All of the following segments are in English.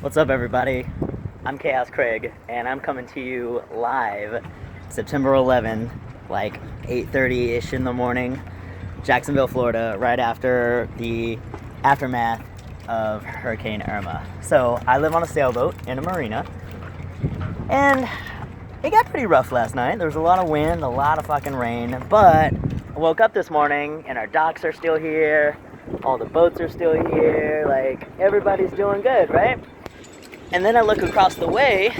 What's up, everybody? I'm Chaos Craig, and I'm coming to you live September 11th, like 8:30-ish in the morning, Jacksonville, Florida, right after the aftermath of Hurricane Irma. So I live on a sailboat in a marina, and it got pretty rough last night. There was a lot of wind, a lot of fucking rain, but I woke up this morning and our docks are still here, all the boats are still here, like everybody's doing good, right? And then I look across the way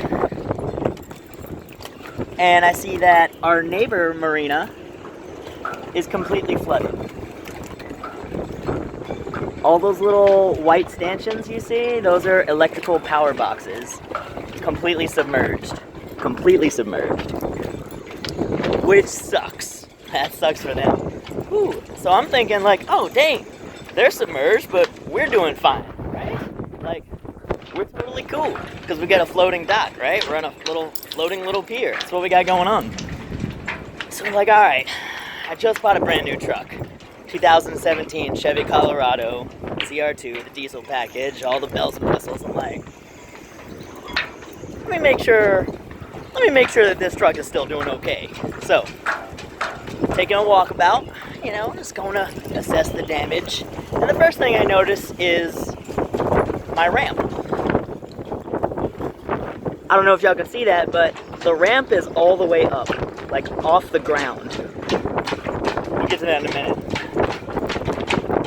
and I see that our neighbor Marina is completely flooded. All those little white stanchions you see, those are electrical power boxes, completely submerged. Completely submerged. Which sucks. That sucks for them. Whew. So I'm thinking like, oh dang, they're submerged, but we're doing fine, right? Like, we're totally cool, because we got a floating dock, right? We're on a floating little pier. That's what we got going on. So we're like, alright, I just bought a brand new truck. 2017 Chevy Colorado CR2, the diesel package, all the bells and whistles. I'm like, let me make sure that this truck is still doing okay. So, taking a walkabout, just going to assess the damage. And the first thing I notice is my ramp. I don't know if y'all can see that, but the ramp is all the way up, like off the ground. We'll get to that in a minute.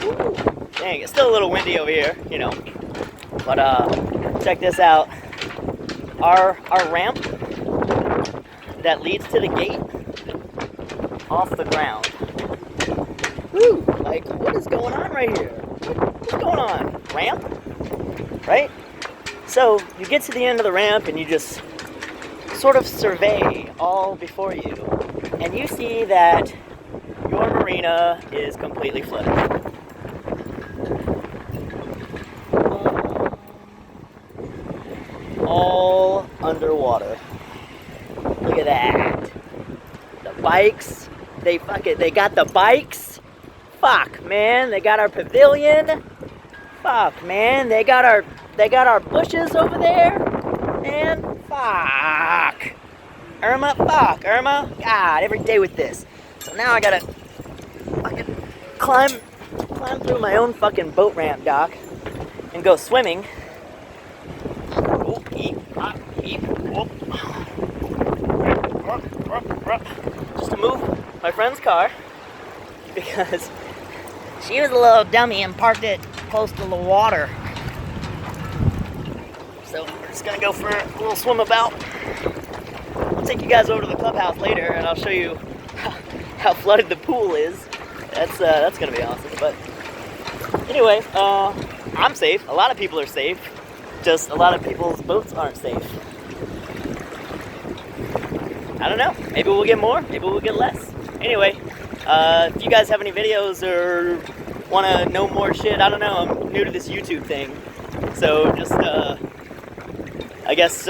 Ooh, dang, it's still a little windy over here, But check this out. Our ramp that leads to the gate, off the ground. Woo! Like, what is going on right here? What's going on? Ramp? Right? So, you get to the end of the ramp and you just sort of survey all before you, and you see that your marina is completely flooded. All underwater. Look at that. The bikes, they got the bikes. Fuck, man, they got our pavilion. Fuck, man, they got our bushes over there. And fuck. Irma, God, every day with this. So now I gotta fucking climb through my own fucking boat ramp dock and go swimming. Oh, eep, whoop. Just to move my friend's car because she was a little dummy and parked it close to the water. So we're just gonna go for a little swim about. I'll take you guys over to the clubhouse later and I'll show you how flooded the pool is. That's gonna be awesome. But anyway, I'm safe. A lot of people are safe. Just a lot of people's boats aren't safe. I don't know. Maybe we'll get more. Maybe we'll get less. Anyway, if you guys have any videos or want to know more shit, I don't know. I'm new to this YouTube thing. So just, I guess,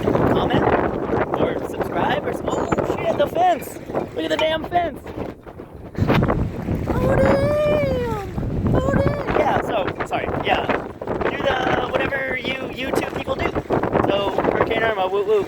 comment or subscribe or... Oh, shit, the fence. Look at the damn fence. Oh, damn. Oh, damn. Yeah, so, sorry. Yeah. Do the whatever you YouTube people do. So, Hurricane Irma, woo woo.